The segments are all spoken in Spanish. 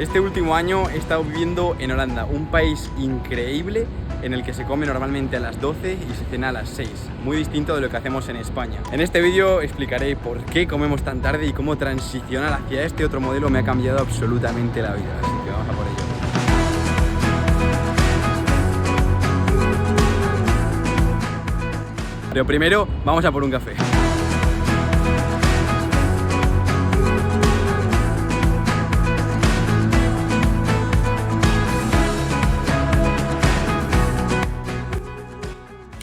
Este último año he estado viviendo en Holanda, un país increíble en el que se come normalmente a las 12 y se cena a las 6, muy distinto de lo que hacemos en España. En este vídeo explicaré por qué comemos tan tarde y cómo transicionar hacia este otro modelo me ha cambiado absolutamente la vida, así que vamos a por ello. Pero primero vamos a por un café.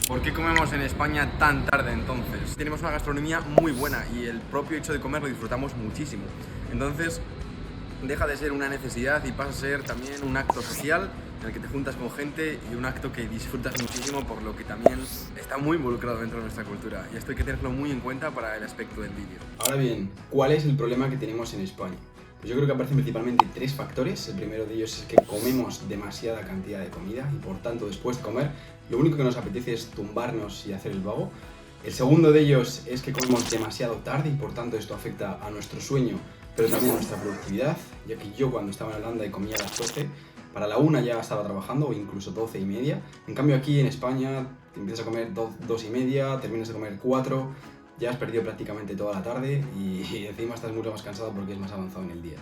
¿Por qué comemos en España tan tarde entonces? Tenemos una gastronomía muy buena y el propio hecho de comer lo disfrutamos muchísimo. Entonces deja de ser una necesidad y pasa a ser también un acto social en el que te juntas con gente y un acto que disfrutas muchísimo, por lo que también está muy involucrado dentro de nuestra cultura. Y esto hay que tenerlo muy en cuenta para el aspecto del vídeo. Ahora bien, ¿cuál es el problema que tenemos en España? Pues yo creo que aparecen principalmente tres factores. El primero de ellos es que comemos demasiada cantidad de comida y por tanto después de comer lo único que nos apetece es tumbarnos y hacer el vago. El segundo de ellos es que comemos demasiado tarde y por tanto esto afecta a nuestro sueño, pero también a nuestra productividad, ya que yo cuando estaba en Holanda y comía a las 12, para la 1 ya estaba trabajando o incluso 12 y media. En cambio aquí en España te empiezas a comer 2 y media, terminas de comer 4, ya has perdido prácticamente toda la tarde y encima estás mucho más cansado porque es más avanzado en el día.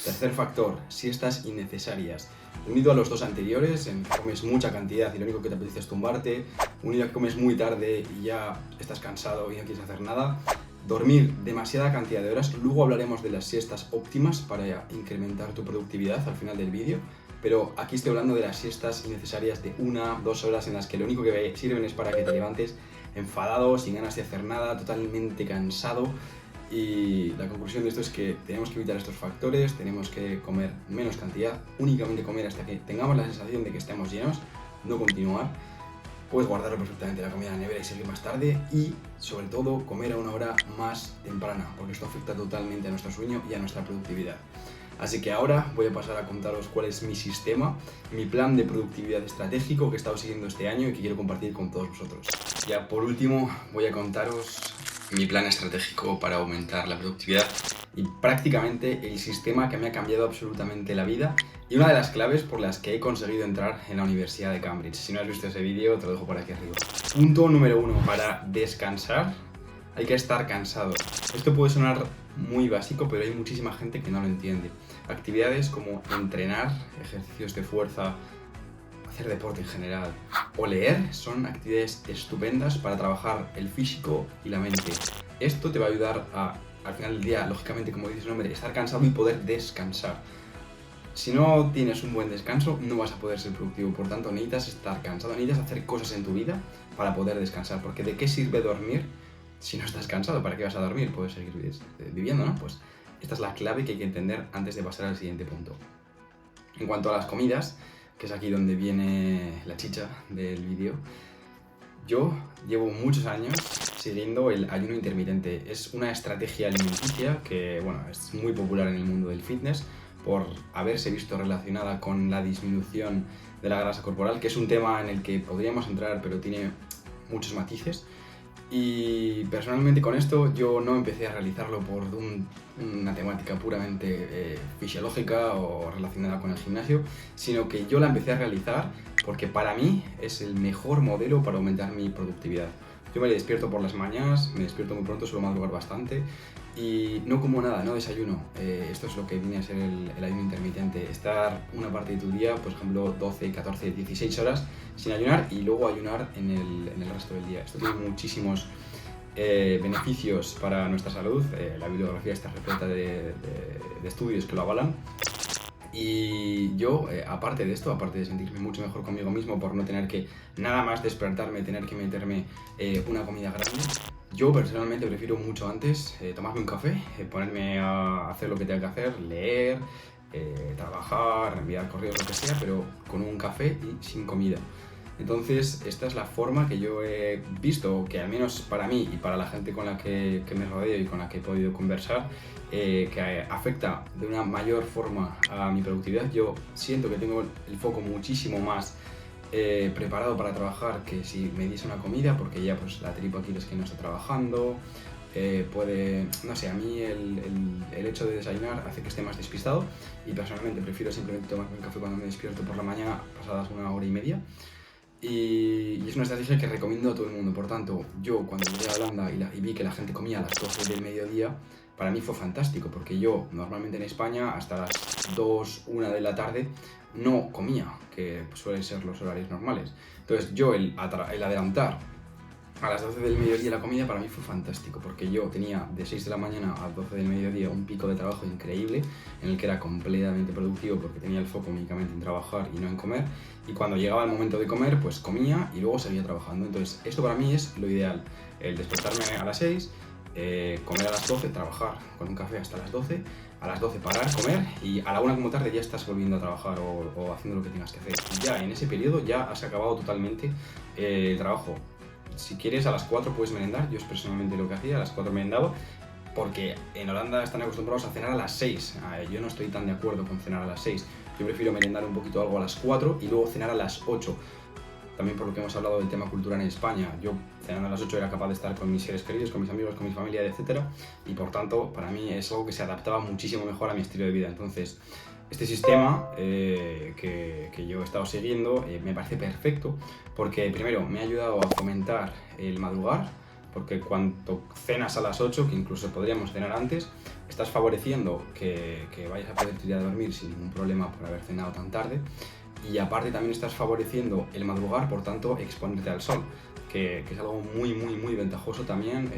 Tercer factor, siestas innecesarias. Unido a los dos anteriores, en que comes mucha cantidad y lo único que te apetece es tumbarte, unido a que comes muy tarde y ya estás cansado y no quieres hacer nada, dormir demasiada cantidad de horas. Luego hablaremos de las siestas óptimas para incrementar tu productividad al final del vídeo, pero aquí estoy hablando de las siestas innecesarias de 1-2 horas en las que lo único que sirven es para que te levantes enfadado, sin ganas de hacer nada, totalmente cansado. Y la conclusión de esto es que tenemos que evitar estos factores, tenemos que comer menos cantidad, únicamente comer hasta que tengamos la sensación de que estemos llenos, no continuar. Puedes guardarlo perfectamente la comida en la nevera y seguir más tarde y, sobre todo, comer a una hora más temprana, porque esto afecta totalmente a nuestro sueño y a nuestra productividad. Así que ahora voy a pasar a contaros cuál es mi sistema, mi plan de productividad estratégico que he estado siguiendo este año y que quiero compartir con todos vosotros. Ya por último voy a contaros mi plan estratégico para aumentar la productividad y prácticamente el sistema que me ha cambiado absolutamente la vida y una de las claves por las que he conseguido entrar en la Universidad de Cambridge. Si no has visto ese vídeo, te lo dejo por aquí arriba. Punto número 1. Para descansar hay que estar cansado. Esto puede sonar muy básico, pero hay muchísima gente que no lo entiende. Actividades como entrenar, ejercicios de fuerza, hacer deporte en general o leer son actividades estupendas para trabajar el físico y la mente. Esto te va a ayudar a, al final del día, lógicamente, como dice su nombre, estar cansado y poder descansar. Si no tienes un buen descanso, no vas a poder ser productivo. Por tanto, necesitas estar cansado, necesitas hacer cosas en tu vida para poder descansar. Porque ¿de qué sirve dormir si no estás cansado? ¿Para qué vas a dormir? Puedes seguir viviendo, ¿no? Pues esta es la clave que hay que entender antes de pasar al siguiente punto. En cuanto a las comidas, que es aquí donde viene la chicha del vídeo, yo llevo muchos años siguiendo el ayuno intermitente. Es una estrategia alimenticia que, bueno, es muy popular en el mundo del fitness por haberse visto relacionada con la disminución de la grasa corporal, que es un tema en el que podríamos entrar, pero tiene muchos matices. Y personalmente con esto yo no empecé a realizarlo por una temática puramente fisiológica o relacionada con el gimnasio, sino que yo la empecé a realizar porque para mí es el mejor modelo para aumentar mi productividad. Yo me despierto por las mañanas, me despierto muy pronto, suelo madrugar bastante y no como nada, no desayuno. Esto es lo que viene a ser el ayuno intermitente, estar una parte de tu día, por ejemplo 12, 14, 16 horas sin ayunar y luego ayunar en el resto del día. Esto tiene muchísimos beneficios para nuestra salud, la bibliografía está repleta de estudios que lo avalan. Y yo, aparte de esto, aparte de sentirme mucho mejor conmigo mismo por no tener que nada más despertarme, tener que meterme una comida grande, yo personalmente prefiero mucho antes tomarme un café, ponerme a hacer lo que tenga que hacer, leer, trabajar, enviar correos, lo que sea, pero con un café y sin comida. Entonces, esta es la forma que yo he visto, que al menos para mí y para la gente con la que me rodeo y con la que he podido conversar, que afecta de una mayor forma a mi productividad. Yo siento que tengo el foco muchísimo más preparado para trabajar que si me diese una comida, porque ya pues la tripa aquí es que no está trabajando, no sé, a mí el hecho de desayunar hace que esté más despistado y personalmente prefiero simplemente tomarme un café cuando me despierto por la mañana, pasadas 1 hora y media. Y es una estrategia que recomiendo a todo el mundo. Por tanto, yo cuando llegué a Holanda y vi que la gente comía a las 12 del mediodía, para mí fue fantástico, porque yo normalmente en España hasta las 2, 1 de la tarde no comía, que suelen ser los horarios normales. Entonces yo el adelantar a las 12 del mediodía la comida para mí fue fantástico, porque yo tenía de 6 de la mañana a 12 del mediodía un pico de trabajo increíble en el que era completamente productivo porque tenía el foco únicamente en trabajar y no en comer, y cuando llegaba el momento de comer pues comía y luego seguía trabajando. Entonces esto para mí es lo ideal, el despertarme a las 6, comer a las 12, trabajar con un café hasta las 12, a las 12 parar, comer y a la 1 como tarde ya estás volviendo a trabajar o haciendo lo que tengas que hacer. Y ya en ese periodo ya has acabado totalmente el trabajo. Si quieres a las 4 puedes merendar, yo es personalmente lo que hacía, a las 4 merendaba, porque en Holanda están acostumbrados a cenar a las 6, yo no estoy tan de acuerdo con cenar a las 6, yo prefiero merendar un poquito algo a las 4 y luego cenar a las 8, también por lo que hemos hablado del tema cultural en España, yo cenando a las 8 era capaz de estar con mis seres queridos, con mis amigos, con mi familia, etc. Y por tanto, para mí es algo que se adaptaba muchísimo mejor a mi estilo de vida. Entonces, este sistema que yo he estado siguiendo me parece perfecto porque primero me ha ayudado a fomentar el madrugar, porque cuando cenas a las 8, que incluso podríamos cenar antes, estás favoreciendo que vayas a poder ir a dormir sin ningún problema por haber cenado tan tarde, y aparte también estás favoreciendo el madrugar, por tanto exponerte al sol, que es algo muy ventajoso también.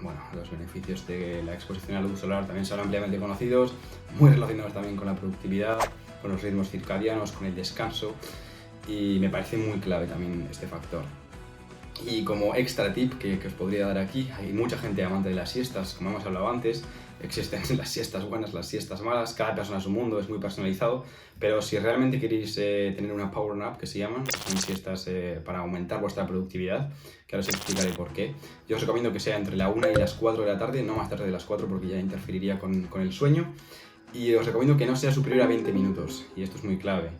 Bueno, los beneficios de la exposición a la luz solar también son ampliamente conocidos, muy relacionados también con la productividad, con los ritmos circadianos, con el descanso, y me parece muy clave también este factor. Y como extra tip que os podría dar aquí, hay mucha gente amante de las siestas, como hemos hablado antes, existen las siestas buenas, las siestas malas, cada persona es un mundo, es muy personalizado, pero si realmente queréis tener una power nap, que se llaman, son siestas para aumentar vuestra productividad, que ahora os explicaré por qué, yo os recomiendo que sea entre la 1 y las 4 de la tarde, no más tarde de las 4 porque ya interferiría con el sueño, y os recomiendo que no sea superior a 20 minutos, y esto es muy clave.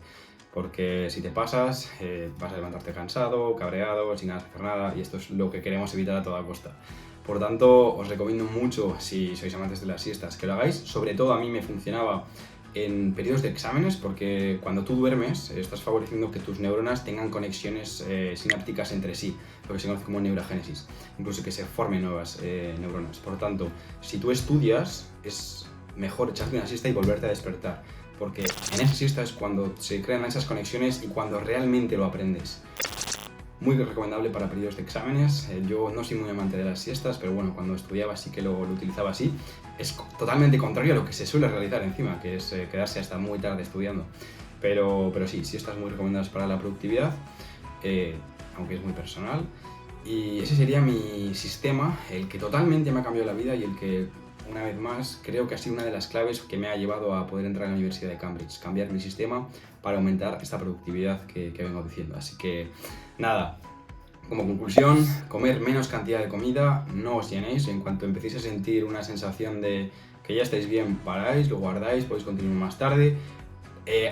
Porque si te pasas, vas a levantarte cansado, cabreado, sin hacer nada, y esto es lo que queremos evitar a toda costa. Por tanto, os recomiendo mucho, si sois amantes de las siestas, que lo hagáis. Sobre todo a mí me funcionaba en periodos de exámenes, porque cuando tú duermes estás favoreciendo que tus neuronas tengan conexiones sinápticas entre sí, lo que se conoce como neurogénesis, incluso que se formen nuevas neuronas. Por tanto, si tú estudias, es mejor echarte una siesta y volverte a despertar, porque en esa siesta es cuando se crean esas conexiones y cuando realmente lo aprendes. Muy recomendable para periodos de exámenes. Yo no soy muy amante de las siestas, pero bueno, cuando estudiaba sí que lo utilizaba así. Es totalmente contrario a lo que se suele realizar encima, que es quedarse hasta muy tarde estudiando. Pero sí, siestas muy recomendadas para la productividad, aunque es muy personal. Y ese sería mi sistema, el que totalmente me ha cambiado la vida y el que, una vez más, creo que ha sido una de las claves que me ha llevado a poder entrar a la Universidad de Cambridge, cambiar mi sistema para aumentar esta productividad que vengo diciendo. Así que, nada, como conclusión, comer menos cantidad de comida, no os llenéis. En cuanto empecéis a sentir una sensación de que ya estáis bien, paráis, lo guardáis, podéis continuar más tarde.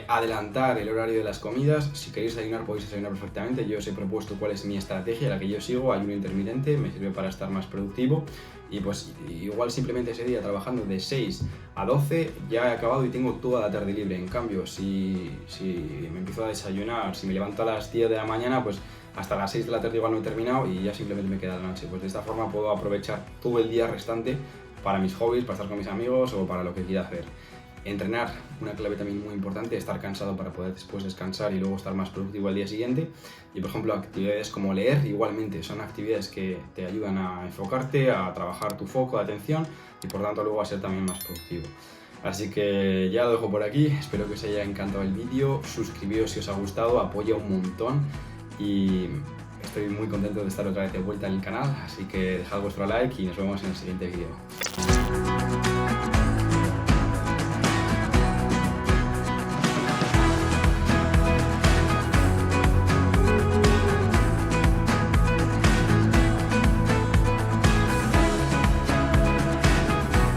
Adelantar el horario de las comidas, si queréis desayunar podéis desayunar perfectamente. Yo os he propuesto cuál es mi estrategia, la que yo sigo, ayuno intermitente, me sirve para estar más productivo, y pues igual simplemente ese día trabajando de 6 a 12 ya he acabado y tengo toda la tarde libre. En cambio, si me empiezo a desayunar, si me levanto a las 10 de la mañana, pues hasta las 6 de la tarde igual no he terminado y ya simplemente me queda la noche. Pues de esta forma puedo aprovechar todo el día restante para mis hobbies, para estar con mis amigos o para lo que quiera hacer. Entrenar, una clave también muy importante, estar cansado para poder después descansar y luego estar más productivo al día siguiente. Y por ejemplo, actividades como leer, igualmente, son actividades que te ayudan a enfocarte, a trabajar tu foco de atención y por tanto luego a ser también más productivo. Así que ya lo dejo por aquí, espero que os haya encantado el vídeo, suscribíos si os ha gustado, apoya un montón y estoy muy contento de estar otra vez de vuelta en el canal, así que dejad vuestro like y nos vemos en el siguiente vídeo.